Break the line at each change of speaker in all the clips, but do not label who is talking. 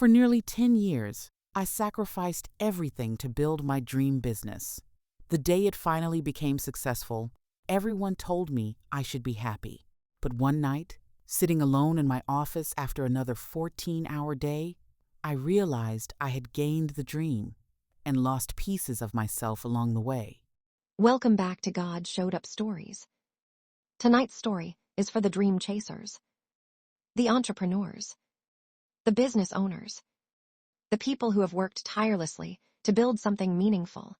For nearly 10 years, I sacrificed everything to build my dream business. The day it finally became successful, everyone told me I should be happy. But one night, sitting alone in my office after another 14-hour day, I realized I had gained the dream and lost pieces of myself along the way.
Welcome back to God Showed Up Stories. Tonight's story is for the dream chasers, the entrepreneurs, the business owners, the people who have worked tirelessly to build something meaningful,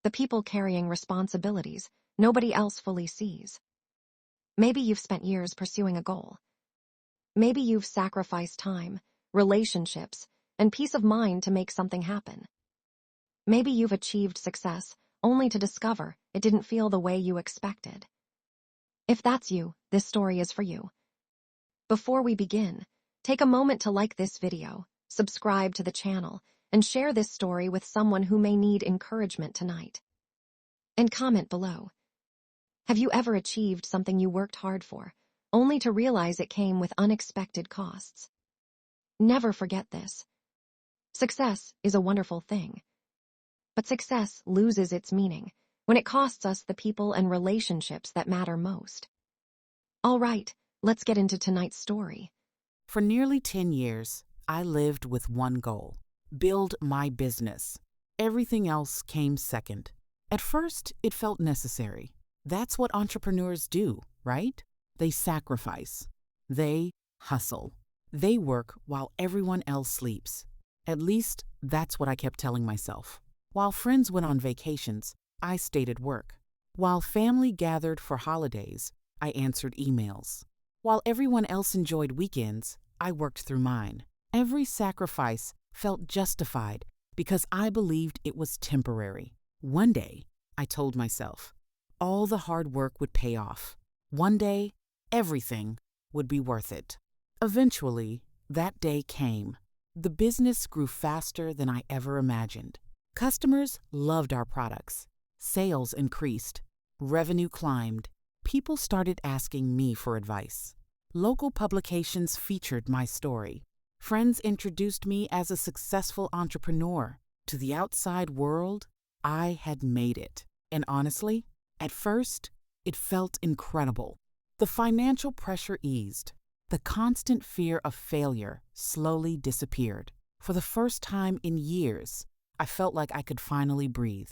the people carrying responsibilities nobody else fully sees. Maybe you've spent years pursuing a goal. Maybe you've sacrificed time, relationships, and peace of mind to make something happen. Maybe you've achieved success only to discover it didn't feel the way you expected. If that's you, this story is for you. Before we begin, take a moment to like this video, subscribe to the channel, and share this story with someone who may need encouragement tonight. And comment below. Have you ever achieved something you worked hard for, only to realize it came with unexpected costs? Never forget this. Success is a wonderful thing. But success loses its meaning when it costs us the people and relationships that matter most. All right, let's get into tonight's story.
For nearly 10 years, I lived with one goal: build my business. Everything else came second. At first, it felt necessary. That's what entrepreneurs do, right? They sacrifice. They hustle. They work while everyone else sleeps. At least, that's what I kept telling myself. While friends went on vacations, I stayed at work. While family gathered for holidays, I answered emails. While everyone else enjoyed weekends, I worked through mine. Every sacrifice felt justified because I believed it was temporary. One day, I told myself, all the hard work would pay off. One day, everything would be worth it. Eventually, that day came. The business grew faster than I ever imagined. Customers loved our products. Sales increased. Revenue climbed. People started asking me for advice. Local publications featured my story. Friends introduced me as a successful entrepreneur. To the outside world, I had made it. And honestly, at first, it felt incredible. The financial pressure eased. The constant fear of failure slowly disappeared. For the first time in years, I felt like I could finally breathe.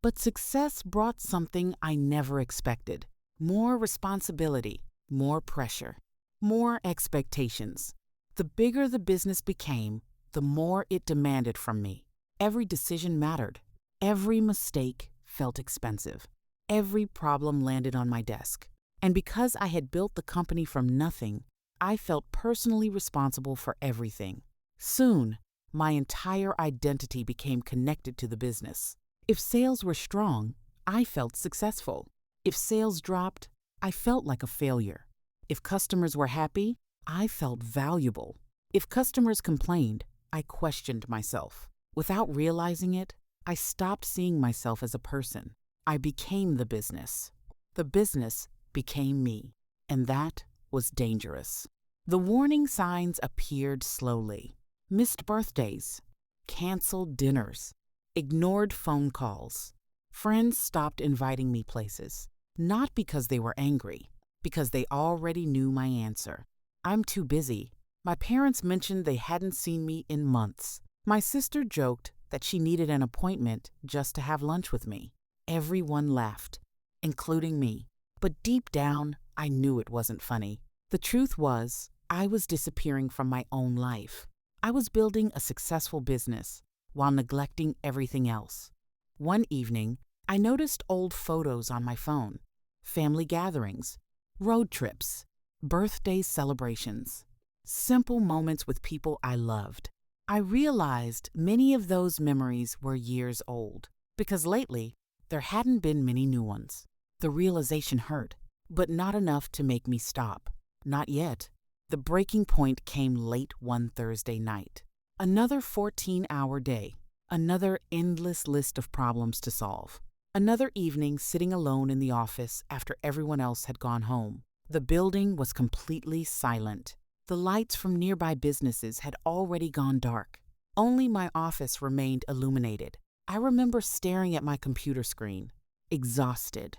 But success brought something I never expected: more responsibility, more pressure, more expectations. The bigger the business became, the more it demanded from me. Every decision mattered. Every mistake felt expensive. Every problem landed on my desk. And because I had built the company from nothing, I felt personally responsible for everything. Soon, my entire identity became connected to the business. If sales were strong, I felt successful. If sales dropped, I felt like a failure. If customers were happy, I felt valuable. If customers complained, I questioned myself. Without realizing it, I stopped seeing myself as a person. I became the business. The business became me. And that was dangerous. The warning signs appeared slowly. Missed birthdays, canceled dinners, ignored phone calls. Friends stopped inviting me places, not because they were angry, because they already knew my answer. I'm too busy. My parents mentioned they hadn't seen me in months. My sister joked that she needed an appointment just to have lunch with me. Everyone laughed, including me. But deep down, I knew it wasn't funny. The truth was, I was disappearing from my own life. I was building a successful business while neglecting everything else. One evening, I noticed old photos on my phone: family gatherings, road trips, birthday celebrations, simple moments with people I loved. I realized many of those memories were years old because lately there hadn't been many new ones. The realization hurt, but not enough to make me stop. Not yet. The breaking point came late one Thursday night. Another 14-hour day. Another endless list of problems to solve. Another evening sitting alone in the office after everyone else had gone home. The building was completely silent. The lights from nearby businesses had already gone dark. Only my office remained illuminated. I remember staring at my computer screen, exhausted,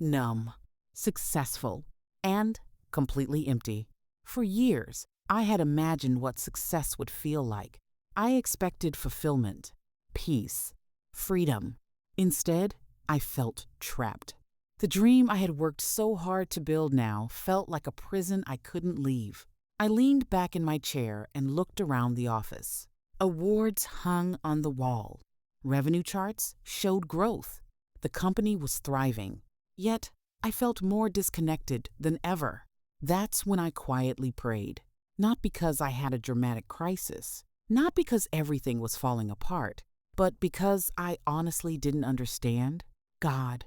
numb, successful, and completely empty. For years, I had imagined what success would feel like. I expected fulfillment, peace, freedom. Instead, I felt trapped. The dream I had worked so hard to build now felt like a prison I couldn't leave. I leaned back in my chair and looked around the office. Awards hung on the wall. Revenue charts showed growth. The company was thriving. Yet, I felt more disconnected than ever. That's when I quietly prayed. Not because I had a dramatic crisis, not because everything was falling apart, but because I honestly didn't understand. God,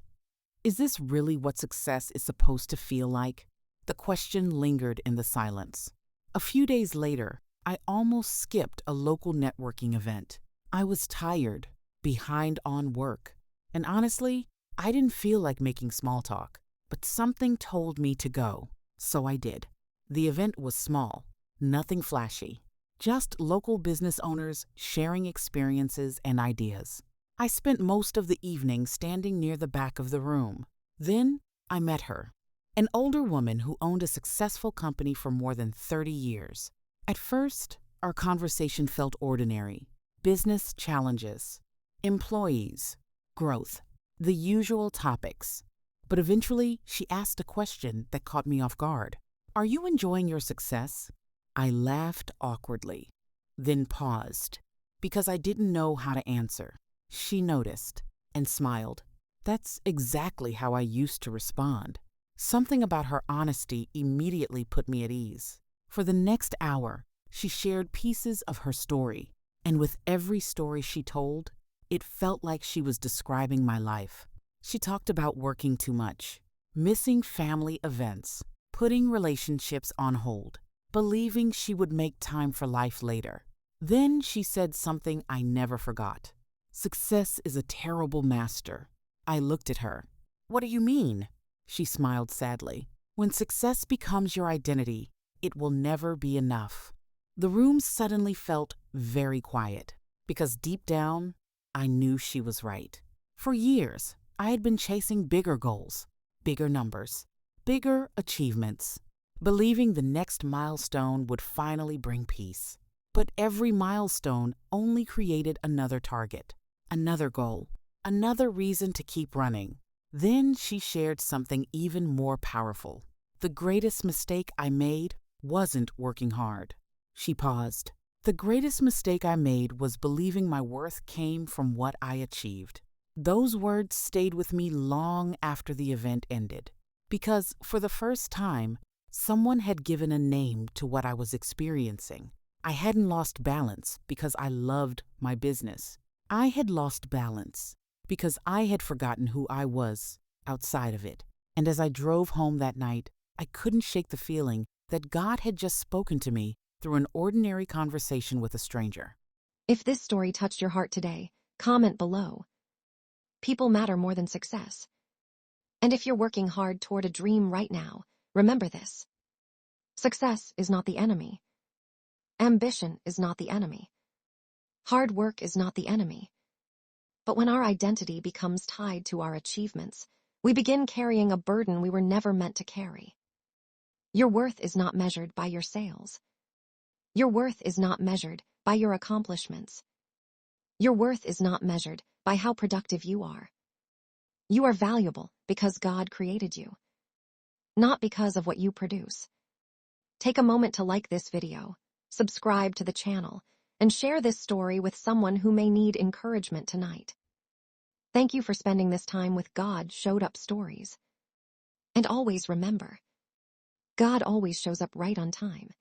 is this really what success is supposed to feel like? The question lingered in the silence. A few days later, I almost skipped a local networking event. I was tired, behind on work, and honestly, I didn't feel like making small talk. But something told me to go, so I did. The event was small, nothing flashy, just local business owners sharing experiences and ideas. I spent most of the evening standing near the back of the room. Then I met her, an older woman who owned a successful company for more than 30 years. At first, our conversation felt ordinary. Business challenges, employees, growth, the usual topics. But eventually, she asked a question that caught me off guard. Are you enjoying your success? I laughed awkwardly, then paused, because I didn't know how to answer. She noticed and smiled. That's exactly how I used to respond. Something about her honesty immediately put me at ease. For the next hour, she shared pieces of her story, and with every story she told, it felt like she was describing my life. She talked about working too much, missing family events, putting relationships on hold, believing she would make time for life later. Then she said something I never forgot. Success is a terrible master. I looked at her. What do you mean? She smiled sadly. When success becomes your identity, it will never be enough. The room suddenly felt very quiet, because deep down, I knew she was right. For years, I had been chasing bigger goals, bigger numbers, bigger achievements, believing the next milestone would finally bring peace. But every milestone only created another target, another goal, another reason to keep running. Then she shared something even more powerful. The greatest mistake I made wasn't working hard. She paused. The greatest mistake I made was believing my worth came from what I achieved. Those words stayed with me long after the event ended, because for the first time, someone had given a name to what I was experiencing. I hadn't lost balance because I loved my business. I had lost balance because I had forgotten who I was outside of it. And as I drove home that night, I couldn't shake the feeling that God had just spoken to me through an ordinary conversation with a stranger.
If this story touched your heart today, comment below. People matter more than success. And if you're working hard toward a dream right now, remember this. Success is not the enemy. Ambition is not the enemy. Hard work is not the enemy. But when our identity becomes tied to our achievements, we begin carrying a burden we were never meant to carry. Your worth is not measured by your sales. Your worth is not measured by your accomplishments. Your worth is not measured by how productive you are. You are valuable because God created you, not because of what you produce. Take a moment to like this video, subscribe to the channel, and share this story with someone who may need encouragement tonight. Thank you for spending this time with God Showed Up Stories. And always remember, God always shows up right on time.